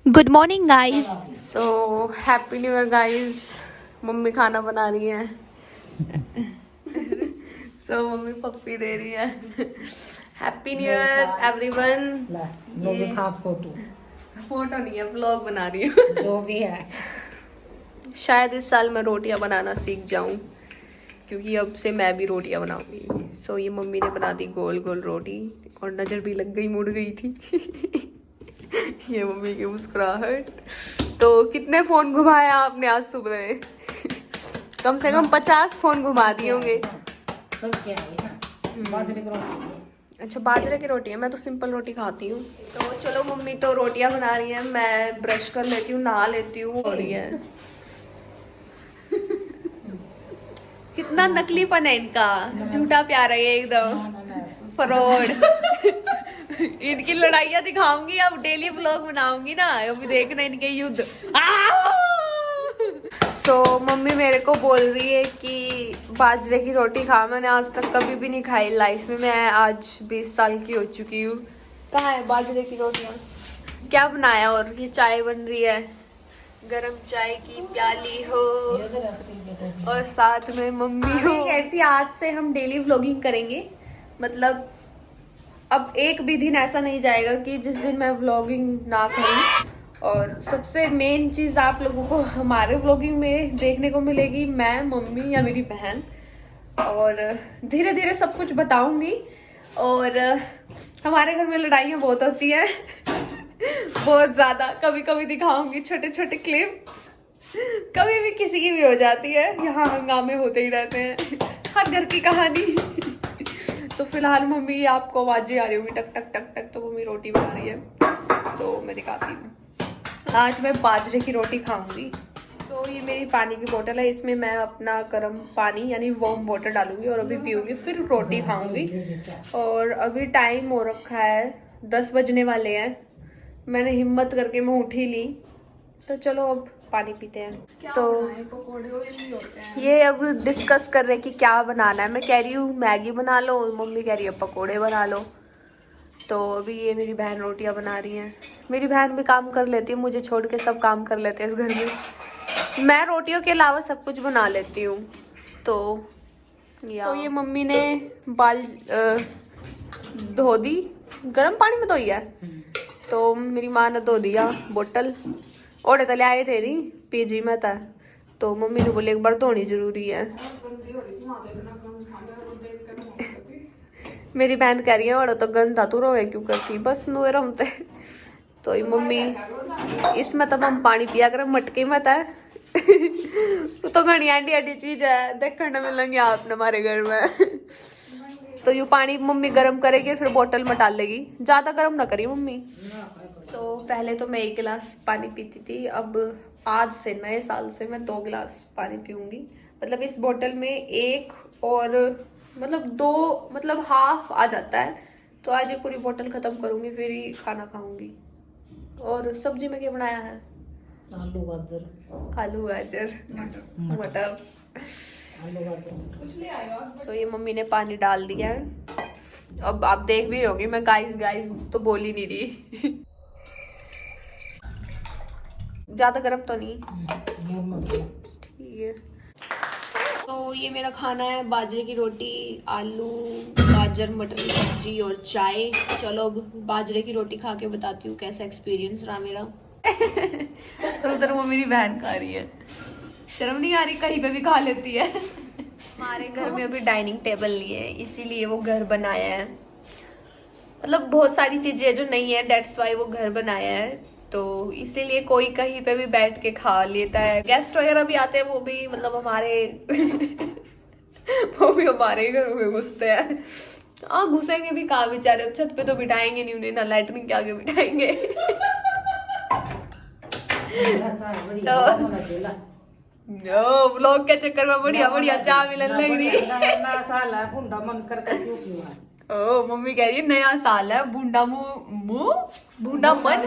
Good morning guys. So happy new year guys. Mummy खाना बना रही है। सो मम्मी पप्पी दे रही है। Happy new year everyone. ये फोटो नहीं है, व्लॉग बना रही हूँ। जो भी है शायद इस साल मैं रोटियां बनाना सीख जाऊं, क्योंकि अब से मैं भी रोटियां बनाऊंगी। सो ये मम्मी ने बना दी गोल गोल रोटी और नजर भी लग गई, मुड़ गई थी। ये मम्मी की मुस्कुराहट। तो कितने फोन घुमाए आपने आज सुबह? कम से कम 50 फोन घुमा दिए होंगे। सब क्या है बाजरे की रोटी है। अच्छा, बाजरे की रोटी है। मैं तो सिंपल रोटी खाती हूँ। तो चलो, मम्मी तो रोटियां बना रही है, मैं ब्रश कर लेती हूँ, नहा लेती हूँ। हो रही है कितना नकलीपन है इनका, झूठा प्यार है ये एकदम फ्रॉड। इनकी लड़ाइयाँ दिखाऊंगी, अब डेली व्लॉग बनाऊंगी ना, अभी देखना इनके युद्ध। सो मम्मी मेरे को बोल रही है कि बाजरे की रोटी खा। मैंने आज तक कभी भी नहीं खाई लाइफ में। मैं आज 20 साल की हो चुकी हूँ। कहाँ है बाजरे की रोटियाँ? क्या बनाया? और ये चाय बन रही है, गरम चाय की प्याली हो, और साथ में मम्मी हो। कहती आज से हम डेली व्लॉगिंग करेंगे। मतलब अब एक भी दिन ऐसा नहीं जाएगा कि जिस दिन मैं व्लॉगिंग ना करूं। और सबसे मेन चीज आप लोगों को हमारे व्लॉगिंग में देखने को मिलेगी, मैं, मम्मी या मेरी बहन। और धीरे धीरे सब कुछ बताऊंगी। और हमारे घर में लड़ाइयाँ बहुत होती हैं। बहुत ज्यादा। कभी कभी दिखाऊंगी छोटे छोटे क्लिप। कभी भी किसी की भी हो जाती है, यहाँ हंगामे होते ही रहते हैं। हर घर की कहानी। तो फिलहाल मम्मी आपको आवाजें आ रही होगी टक टक टक टक, तो मम्मी रोटी बना रही है, तो मैं दिखाती हूँ। आज मैं बाजरे की रोटी खाऊंगी। तो ये मेरी पानी की बोतल है, इसमें मैं अपना गर्म पानी यानी वार्म वाटर डालूंगी और अभी पीऊंगी, फिर रोटी खाऊंगी। और अभी टाइम हो रखा है 10 बजने वाले हैं। मैंने हिम्मत करके मैं उठी ली। तो चलो अब पानी पीते हैं। तो ये अब डिस्कस कर रहे कि क्या बनाना है। मैं कह रही हूँ मैगी बना लो, मम्मी कह रही है पकोड़े बना लो। तो अभी ये मेरी बहन रोटियां बना रही हैं। मेरी बहन भी काम कर लेती है, मुझे छोड़ के सब काम कर लेते हैं इस घर में। मैं रोटियों के अलावा सब कुछ बना लेती हूँ। तो ये मम्मी ने बाल धो दी, गर्म पानी में धोई है। तो मेरी माँ ने धो दिया बोतल। ओढ़े तले आए थे नहीं पीजी में था, तो मम्मी ने बोले एक बार धोनी जरूरी है। मेरी बहन कह रही है और तो गंदा तू रोए क्यों करती, बस नुए रमते। तो ये मम्मी इसमें तब हम पानी पिया कर मटके में था। तो घनी आंटी आंटी चीज है, देखने मिलेंगे आपने हमारे घर में। तो यू पानी मम्मी गर्म करेगी, फिर बोतल में डाल लेगी। ज्यादा गर्म ना करिए मम्मी। तो पहले तो मैं 1 गिलास पानी पीती थी, अब आज से नए साल से मैं 2 गिलास पानी पीऊंगी। मतलब इस बोतल में 1 और मतलब 2 मतलब हाफ आ जाता है। तो आज ये पूरी बोतल खत्म करूंगी, फिर ही खाना खाऊंगी। और सब्जी में क्या बनाया है? आलू गाजर। आलू गाजर मटर। आलू गाजर। सो ये मम्मी ने पानी डाल दिया है। अब आप देख भी रहे होंगे, मैं गाइस गाइस तो बोल ही नहीं रही। ज्यादा गर्म तो नहीं? ठीक है। तो ये मेरा खाना है, बाजरे की रोटी, आलू गाजर मटर की सब्जी और चाय। चलो अब बाजरे की रोटी खा के बताती हूँ कैसा एक्सपीरियंस रहा मेरा। और उधर वो मेरी बहन खा रही है। शर्म नहीं आ रही? कहीं पे भी खा लेती है। हमारे घर में अभी डाइनिंग टेबल नहीं है, इसीलिए वो घर बनाया है। मतलब बहुत सारी चीजें जो नहीं है, डेट्स वाई वो घर बनाया है। तो इसीलिए कोई कहीं पे भी बैठ के खा लेता है। गेस्ट वगैरह भी आते हैं, वो भी मतलब हमारे वो भी हमारे घरों में घुसते हैं। हाँ, घुसेंगे भी कहाँ बेचारे, अब छत पे तो बिठाएंगे नहीं उन्हें, ना लैटरिन के आगे बिठाएंगे। तो व्लॉग के चक्कर में बढ़िया बढ़िया चाय मिलने लग रही है। ओ मम्मी कह रही है नया साल है, बूंदा मुंह बूंदा मन।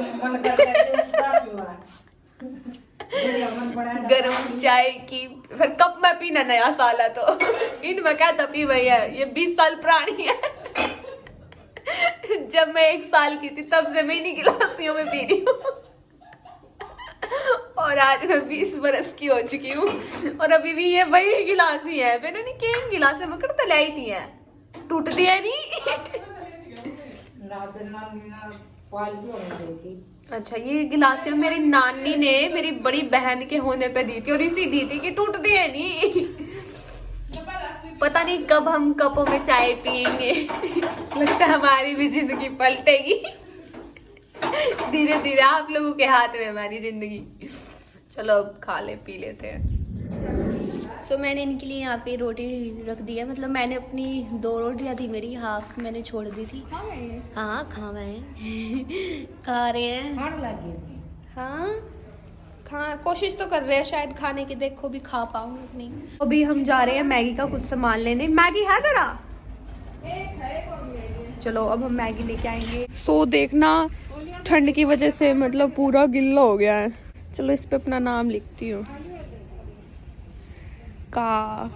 गरम चाय की फिर कप में पीना, नया साल है तो इनमें क्या तपी हुई है। ये 20 साल पुरानी है। जब मैं 1 साल की थी तब से मैं इन्हीं गिलासियों में पी रही हूँ। और आज मैं 20 बरस की हो चुकी हूँ और अभी भी ये वही गिलास ही है। मैंने नहीं केन गिलास मकड़ तलाई थी है, टूटती है नहीं। अच्छा, ये गिलास मेरी नानी ने मेरी बड़ी बहन के होने पे दी थी और इसी दी थी कि टूटती है नहीं। पता नहीं कब हम कपों में चाय पियेंगे। लगता है हमारी भी जिंदगी पलटेगी। धीरे धीरे आप लोगों के हाथ में हमारी जिंदगी। चलो अब खा ले पी लेते हैं। सो मैंने इनके लिए यहाँ पे रोटी रख दी है। मतलब मैंने अपनी 2 रोटियाँ थी मेरी, हाफ मैंने छोड़ दी थी। हाँ खा रहे हैं। खा रहे हैं। हाँ कोशिश तो कर रहे हैं शायद खाने की, देखो भी खा पाऊँ नहीं। अभी हम जा रहे हैं मैगी का कुछ सामान लेने। मैगी है जरा, चलो अब हम मैगी लेके आएंगे। सो देखना ठंड की वजह से मतलब पूरा गिल्ला हो गया है। चलो इस पे अपना नाम लिखती हूँ, का।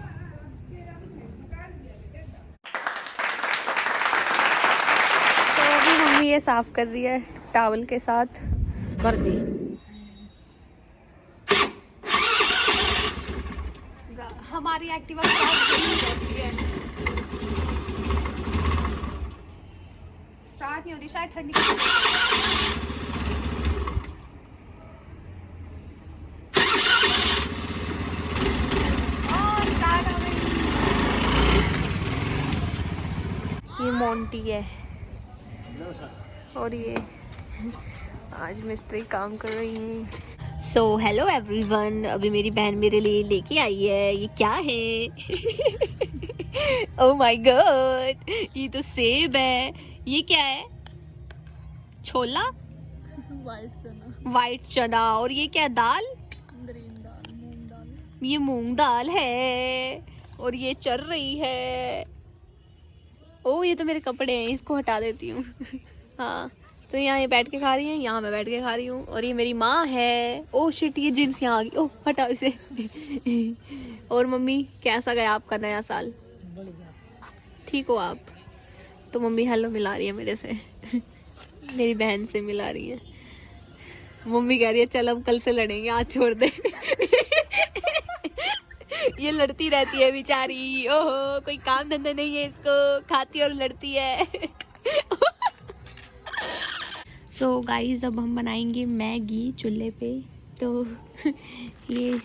तो अभी मम्मी ये साफ कर रही है टॉवल के साथ। कर दी। हमारी एक्टिवा स्टार्ट नहीं हो रही, शायद ठंडी स्टार्ट हो गई। ये मोंटी है और ये आज मिस्त्री काम कर रही है। सो हेलो एवरीवन, अभी मेरी बहन मेरे लिए लेके आई है। ये क्या है? ओह माय गॉड, ये तो सेब है। ये क्या है? छोला, वाइट चना। और ये क्या दाल? ग्रीन दाल, मूंग दाल। ये मूंग दाल है और ये चल रही है। ओह ये तो मेरे कपड़े हैं, इसको हटा देती हूँ। हाँ तो यहाँ ये बैठ के खा रही है, यहाँ मैं बैठ के खा रही हूँ। और ये मेरी माँ है। ओह शिट, ये जींस यहाँ आ गई। ओह हटाओ इसे। और मम्मी कैसा गया आपका नया साल? ठीक हो आप? तो मम्मी हेलो मिला रही है मेरे से। मेरी बहन से मिला रही है। मम्मी कह रही है चल अब कल से लड़ेंगे, आज छोड़ दे। ये लड़ती रहती है बेचारी। ओहो कोई काम धंधा नहीं है इसको, खाती और लड़ती है। सो गाइस अब हम बनाएंगे मैगी चूल्हे पे। तो ये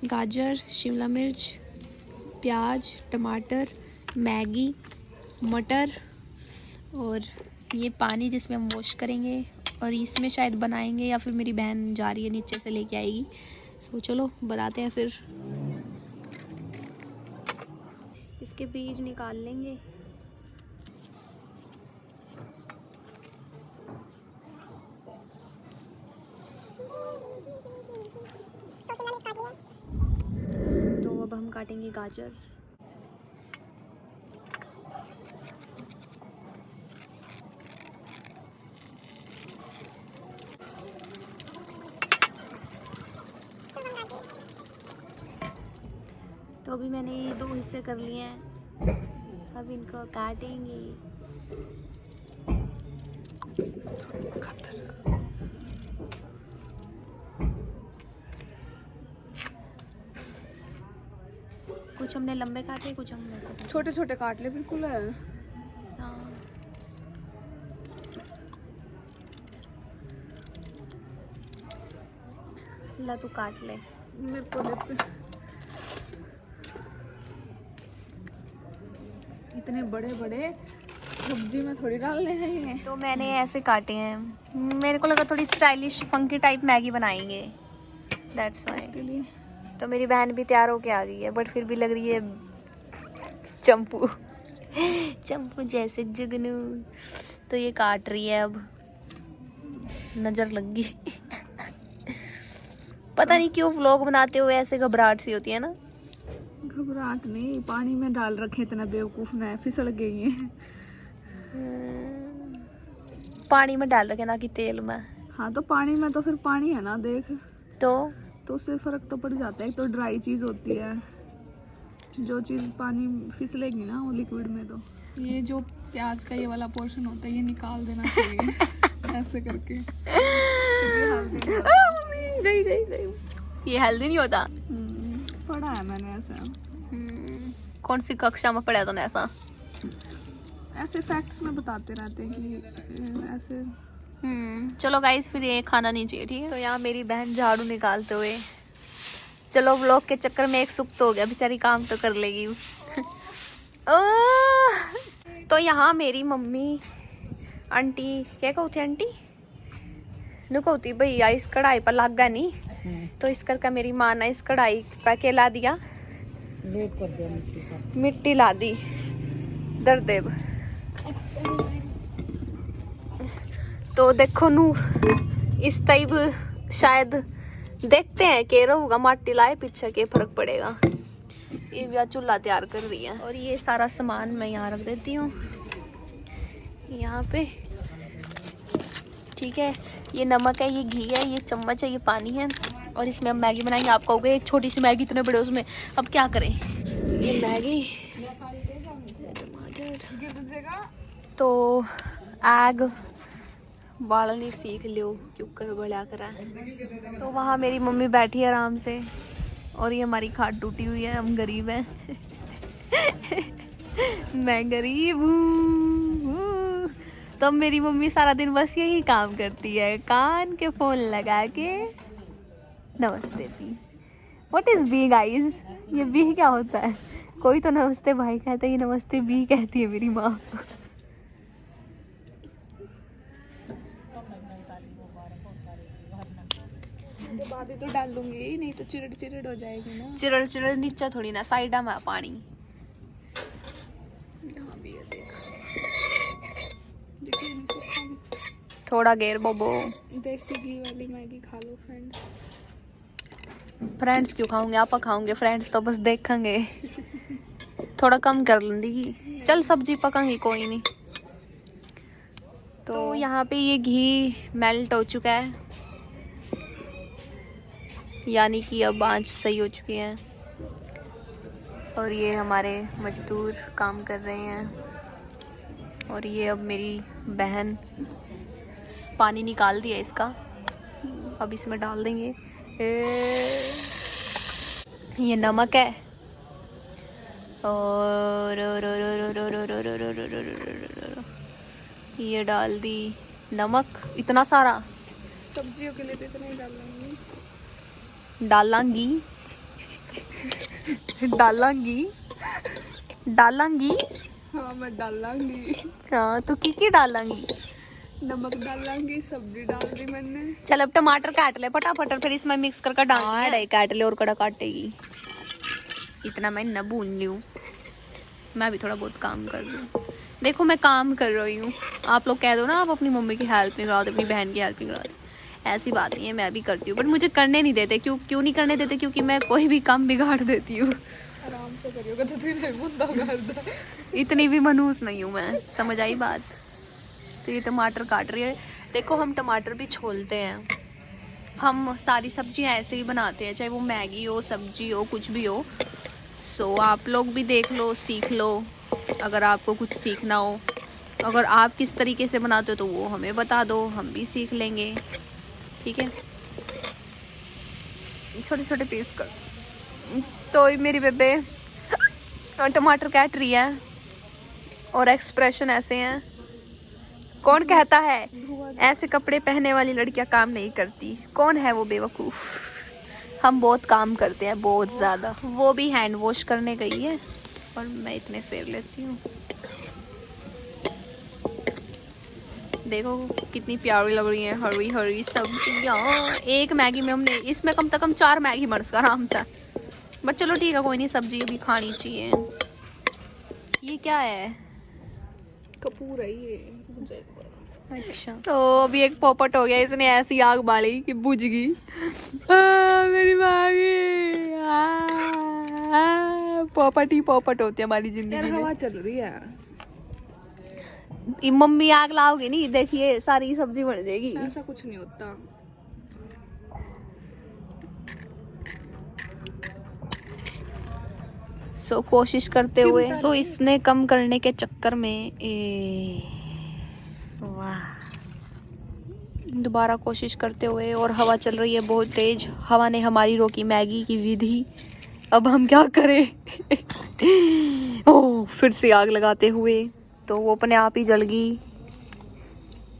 गाजर, शिमला मिर्च, प्याज, टमाटर, मैगी, मटर और ये पानी जिसमें हम वॉश करेंगे और इसमें शायद बनाएंगे, या फिर मेरी बहन जा रही है नीचे से लेके आएगी। सो चलो बनाते हैं फिर। इसके बीज निकाल लेंगे। तो अब हम काटेंगे गाजर। तो अभी मैंने 2 हिस्से कर लिए हैं, अब इनको काटेंगे। कुछ हमने लंबे काटे, कुछ हमने ऐसे छोटे छोटे काट ले बिल्कुल है। हाँ ला तू काट ले। मेरे को देते इतने बड़े बड़े सब्जी में थोड़ी डालने हैं ये। तो मैंने ऐसे काटे हैं। मेरे को लगा थोड़ी स्टाइलिश फंकी टाइप मैगी बनाएंगे, दैट्स व्हाई। के लिए तो मेरी बहन भी तैयार होके आ गई है, बट फिर भी लग रही है चंपू। चंपू जैसे जुगनू। तो ये काट रही है, अब नजर लग गई। पता नहीं क्यों व्लॉग बनाते हुए ऐसे घबराहट सी होती है ना। घबराहट नहीं, पानी में डाल रखे, इतना बेवकूफ ना है, फिसल गई है। पानी में डाल रखे ना कि तेल में। हाँ तो पानी में तो फिर पानी है ना, देख तो उससे फर्क तो पड़ जाता है। एक तो ड्राई चीज होती है, जो चीज पानी फिसलेगी ना वो लिक्विड में। तो ये जो प्याज का ये वाला पोर्शन होता है ये निकाल देना चाहिए। ऐसे करके गई गई गई। ये हेल्दी नहीं होता। पढ़ा है मैंने ऐसा। कौन सी कक्षा में पढ़ा तूने ऐसा? ऐसे फैक्ट्स में बताते रहते हैं कि ऐसे। चलो गाइस, फिर ये खाना नहीं चाहिए, ठीक है। तो यहाँ मेरी बहन झाड़ू निकालते हुए, चलो व्लॉग के चक्कर में एक सुख तो हो गया, बेचारी काम तो कर लेगी। तो यहाँ मेरी मम्मी आंटी क्या कहती आंटी नु कहती भैया इस कढ़ाई पर लग गया नहीं, तो इस करके मेरी माँ ने इस कढ़ाई पर के ला दिया, लेप कर दिया मिट्टी पर, मिट्टी ला दी दरदेव। तो देखो नू इस टाइप शायद देखते हैं के रहूगा माटी लाए पीछे के फर्क पड़ेगा। ये भी चूल्हा तैयार कर रही है और ये सारा सामान मैं यहाँ रख देती हूँ यहाँ पे, ठीक है। ये नमक है, ये घी है, ये चम्मच है, ये पानी है और इसमें हम मैगी बनाएंगे। आप कहोगे एक छोटी सी मैगी इतने बड़े उसमें अब क्या करें। ये मैगी तो एग बालनी सीख लो क्यों कर बड़ा करा। तो वहाँ मेरी मम्मी बैठी है आराम से और ये हमारी खाट टूटी हुई है, हम गरीब हैं। मैं गरीब हूँ। तो मेरी मम्मी सारा दिन बस यही काम करती है, कान के फोन लगा के नमस्ते B. What is B guys? ये बी क्या होता है? कोई तो नमस्ते भाई कहता है, ये नमस्ते बी कहती है मेरी माँ। बाद ही तो डाल दूंगी, नहीं तो चिरड़ चिरड़ हो जाएगी ना। चिरड़ चिरड़ नीचे थोड़ी ना, साइड में पानी। यहाँ भी है देख, देखिए नीचे पानी। थोड़ा गेर बोबो। देसी घी वाली मैगी खा लो फ्रेंड्स। फ्रेंड्स क्यों खाओगे, आप खाओगे? फ्रेंड्स तो बस देखेंगे। थोड़ा कम कर लेंगी, चल सब्जी पकाएंगी कोई नहीं। तो यहाँ पे ये घी मेल्ट हो चुका है, यानी कि अब आंच सही हो चुकी है और ये हमारे मजदूर काम कर रहे हैं। और ये अब मेरी बहन पानी निकाल दिया इसका, अब इसमें डाल देंगे। ये नमक है और ये डाल दी नमक, इतना सारा सब्जियों के लिए तो इतना ही डालूंगी। डालांगी। हाँ मैं डालांगी। हाँ तो की डालांगी? नमक डालांगी, सब्जी डाल दी मैंने। चल अब टमाटर काट ले फटाफट और फिर इसमें मिक्स करके डाल दे। काट ले और कड़ा काटेगी, इतना मैं न भून ली हूँ। मैं भी थोड़ा बहुत काम कर दूँ। देखो मैं काम कर रही हूँ, आप लोग कह दो ना आप अपनी मम्मी की हेल्प नहीं कराते, अपनी बहन की हेल्प नहीं कराते। ऐसी बात नहीं है, मैं भी करती हूँ बट मुझे करने नहीं देते। क्यों नहीं करने देते? क्योंकि मैं कोई भी काम बिगाड़ देती हूँ। आराम से करिएगा तो फिर बुंदा कर दे। इतनी भी मनहूस नहीं हूँ मैं, समझ आई बात। तो ये टमाटर काट रही है। देखो हम टमाटर भी छोलते हैं, हम सारी सब्जियां ऐसे ही बनाते हैं, चाहे वो मैगी हो, सब्जी हो, कुछ भी हो। सो आप लोग भी देख लो, सीख लो अगर आपको कुछ सीखना हो। अगर आप किस तरीके से बनाते हो तो वो हमें बता दो, हम भी सीख लेंगे, ठीक है। छोटे छोटे पीस कर। तो मेरी बेबे टमाटर काट रही है और एक्सप्रेशन ऐसे हैं। कौन कहता है ऐसे कपड़े पहनने वाली लड़कियां काम नहीं करती? कौन है वो बेवकूफ? हम बहुत काम करते हैं, बहुत ज्यादा। वो भी हैंड वॉश करने गई है और मैं इतने फेर लेती हूँ। देखो कितनी प्यारी लग रही है, हरी हरी सब्जियां। एक मैगी में हमने इसमें कम से कम 4 मैगी बन सका आराम से। बट चलो ठीक है, कोई नहीं, सब्जी भी खानी चाहिए। ये क्या है? कपूर है ये। अच्छा तो अभी एक पोपट हो गया, इसने ऐसी आग बाली कि बुझ गई। मेरी मांगी। पोपट ही पोपट होती है हमारी जिंदगी में। हवा चल रही है। मम्मी आग लाओगे नहीं, देखिए सारी सब्जी बन जाएगी। ऐसा कुछ नहीं होता। सो कोशिश करते हुए इसने कम करने के चक्कर में वाह दोबारा कोशिश करते हुए, और हवा चल रही है बहुत तेज। हवा ने हमारी रोकी मैगी की विधि। अब हम क्या करें? ओह, फिर से आग लगाते हुए, तो वो अपने आप ही जल गई।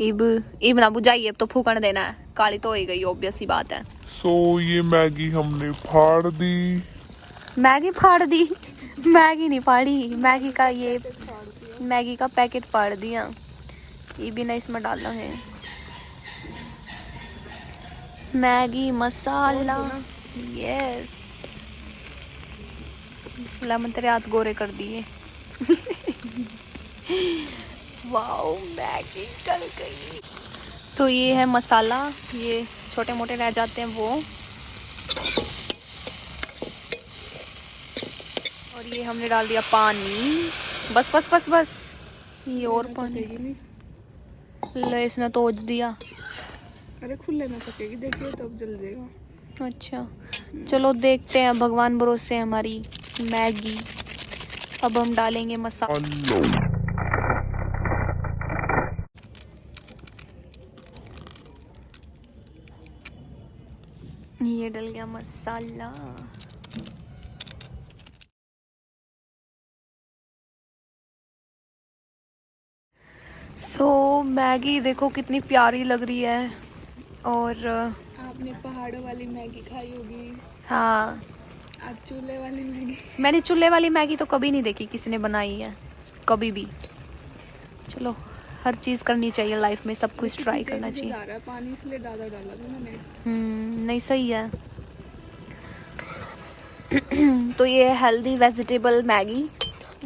इब ना बुझाइए, अब तो फूकन देना है, काली तो हो गई, ऑब्वियस सी बात है। सो ये मैगी हमने फाड़ दी। मैगी फाड़ दी? मैगी नहीं फाड़ी, मैगी का पैकेट फाड़ दिया। ये भी ना इसमें डालना है मैगी मसाला। यस, लेमन तेरे हाथ गोरे कर दिए। वाओ, मैगी डल गई। तो ये है मसाला, ये छोटे मोटे रह जाते हैं वो, और ये हमने डाल दिया पानी। बस बस बस बस, ये और पानी ले, इसने तोड़ दिया। अरे खुले में पकेगी, देखिए तब जल जाएगा। अच्छा चलो देखते हैं, भगवान भरोसे है हमारी मैगी। अब हम डालेंगे मसाला। ये डल गया मसाला। मैगी देखो कितनी प्यारी लग रही है। और आपने पहाड़ों वाली मैगी खाई होगी। हाँ, आप चूल्हे वाली मैगी। मैंने चूल्हे वाली मैगी तो कभी नहीं देखी किसी ने बनाई है, कभी भी। चलो, हर चीज़ करनी चाहिए लाइफ में, सब कुछ ट्राई करना चाहिए। जा रहा है पानी, इसलिए ज़्यादा डाला था मैंने। नहीं सही है। तो ये हेल्दी वेजिटेबल मैगी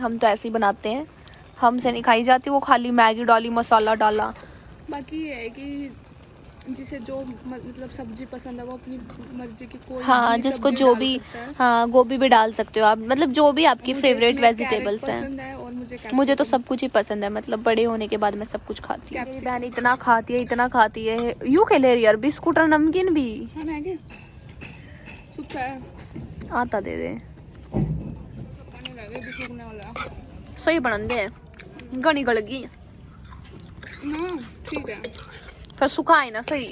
हम तो ऐसे ही बनाते हैं, हमसे नहीं खाई जाती। वो खाली मैगी डाली, मसाला डाला। बाकी ये है कि जिसे जो मतलब सब्जी पसंद है वो अपनी मर्जी की कोई हाँ, भी जिसको सब्जी जो डाल भी, सकता है। हाँ गोभी भी डाल सकते हो आप, मतलब जो भी आपकी मुझे फेवरेट इसमें वेजिटेबल्स कैरेट हैं। पसंद है और मुझे मुझे तो कैप्सिकम। सब कुछ ही पसंद है, मतलब बड़े होने के बाद मैं सब कुछ खाती हूँ। मेरी कैप्सिकम। बहन इतना खाती है यू के ले रही है, बिस्कुट और नमकीन भी। हाँ, मैगी सूखा है, आता दे दे, पानी रह गया, भी सूखने वाला है। सही बन दे, घनी गल गई हाँ ठीक है। फिर सुखाए ना सही।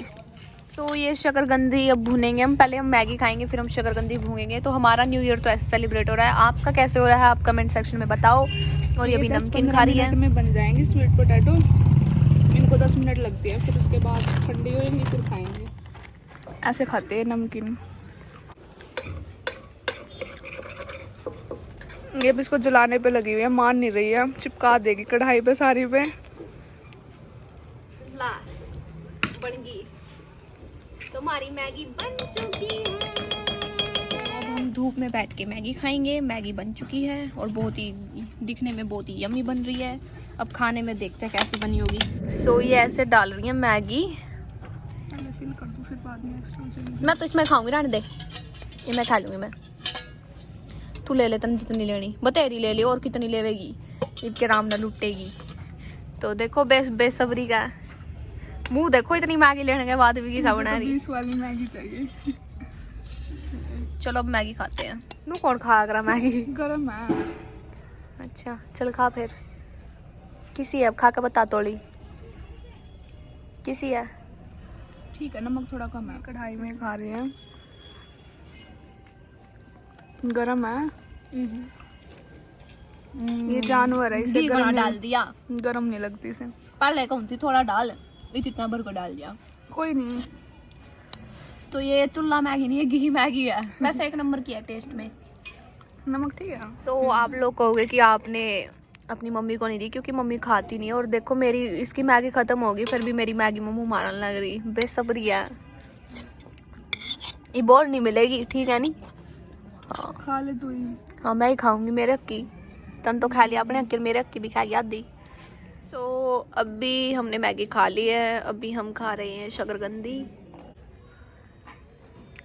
ये शकरकंदी अब भुनेंगे हम, पहले हम मैगी खाएंगे फिर हम शकरकंदी भूनेंगे। तो हमारा न्यू ईयर तो ऐसे सेलिब्रेट हो रहा है, आपका कैसे हो रहा है आप कमेंट सेक्शन में बताओ। और ये भी नमकीन खा रही है। 10-15 मिनट में बन जाएंगी स्वीट पोटैटो, इनको 10 मिनट लगती है, फिर उसके बाद ठंडी हो जाएंगी फिर खाएंगे। ऐसे खाते हैं नमकीन। ये भी इसको जलाने पे लगी हुई है, मान नहीं रही है, चिपका देगी कढ़ाई पे सारी पे। बन गई, तुम्हारी मैगी बन चुकी है। अब हम धूप में बैठ के मैगी खाएंगे। मैगी बन चुकी है और बहुत ही दिखने में बहुत ही यम्मी बन रही है। अब खाने में देखते हैं कैसी बनी होगी। ये ऐसे डाल रही है मैगी। फिर बाद में एक्स्ट्रा मैं तो इसमें खाऊंगी, रहने दे, ये मैं खा लूंगी। मैं तू ले ले, तन जितनी लेनी बतेरी ले ले, और कितनी लेवेगी, इनके राम न लुटेगी। तो देखो बेसब्री का मुंह देखो, इतनी मैगी लेने के बाद भी किसा बना रही। 20 वाली मैगी चाहिए। चलो अब मैगी खाते हैं। नू कौन खा कर मैगी? गरम है। अच्छा चल खा फिर। किसी है अब खा के बता, तोड़ी किसी है? ठीक है, नमक थोड़ा कम है। कढ़ाई में खा रही हैं, गरम है। ये जानवर है, इसे गरम डाल दिया, गरम नहीं लगती इसे। पहले कौन थी, थोड़ा डाल, इतना भर को डाल दिया। कोई नहीं। तो ये चूल्हा मैगी नहीं है, घी मैगी है। वैसे 1 नंबर की है टेस्ट में। नमक ठीक है। आप लोग कहोगे कि आपने अपनी मम्मी को नहीं दी, क्योंकि मम्मी खाती नहीं है। और देखो मेरी इसकी मैगी खत्म होगी, फिर भी मेरी मैगी में मुंह मारने लग रही। बेसब्री है, ये बोर नहीं मिलेगी, ठीक है नहीं? हाँ खा ले तू ही। हाँ मैं ही खाऊंगी, मेरे हक की। तन तो खा लिया अपने हक की, मेरे हक की भी खाई आधी। अभी हमने मैगी खा ली है, अभी हम खा रहे हैं शकरकंदी।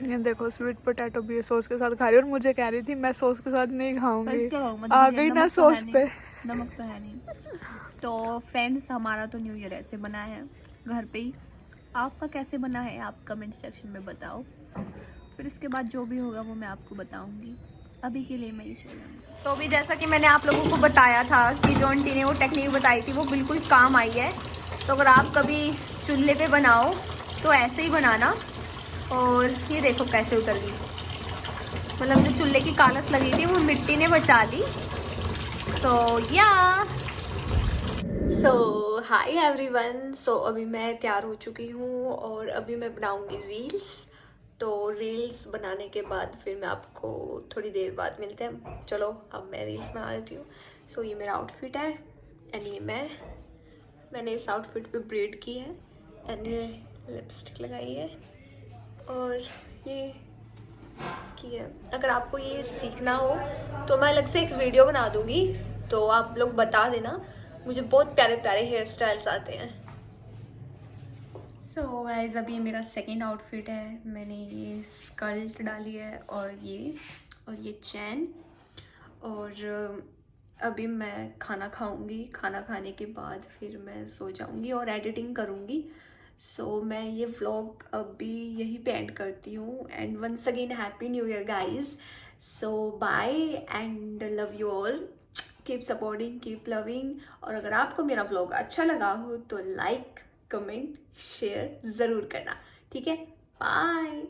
ये देखो स्वीट पोटैटो भी सॉस के साथ खा रही है, और मुझे कह रही थी मैं सॉस के साथ नहीं खाऊंगी। आ गई ना सॉस पे। नमक तो है नहीं। तो फ्रेंड्स, हमारा तो न्यू ईयर ऐसे बना है घर पे ही। आपका कैसे बना है आप कमेंट सेक्शन में बताओ, फिर इसके बाद जो भी होगा वो मैं आपको बताऊंगी। अभी के लिए मैं ये चल भी जैसा कि मैंने आप लोगों को बताया था कि जो आंटी ने वो टेक्निक बताई थी वो बिल्कुल काम आई है। तो अगर आप कभी चूल्हे पे बनाओ तो ऐसे ही बनाना। और ये देखो कैसे उतर गई, मतलब जो चूल्हे की कालस लगी थी वो मिट्टी ने बचा ली। सो या हाय एवरीवन। सो अभी मैं तैयार हो चुकी हूँ और अभी मैं बनाऊंगी रील्स। तो रील्स बनाने के बाद फिर मैं आपको थोड़ी देर बाद मिलते हैं। चलो अब मैं रील्स बना लेती हूँ। सो ये मेरा आउटफिट है एंड ये मैंने इस आउटफिट पे ब्रेड की है एंड ये लिपस्टिक लगाई है और ये की है। अगर आपको ये सीखना हो तो मैं अलग से एक वीडियो बना दूंगी, तो आप लोग बता देना। मुझे बहुत प्यारे प्यारे हेयर स्टाइल्स आते हैं। सो गाइस अभी मेरा सेकंड आउटफिट है। मैंने ये स्कर्ट डाली है और ये चैन। और अभी मैं खाना खाऊंगी। खाना खाने के बाद फिर मैं सो जाऊंगी और एडिटिंग करूंगी। सो मैं ये व्लॉग अभी यही पे एंड करती हूँ। And once again happy new year guys. So bye and love you all. Keep supporting, keep loving. और अगर आपको मेरा व्लॉग अच्छा लगा हो तो लाइक, कमेंट, शेयर ज़रूर करना। ठीक है, बाय।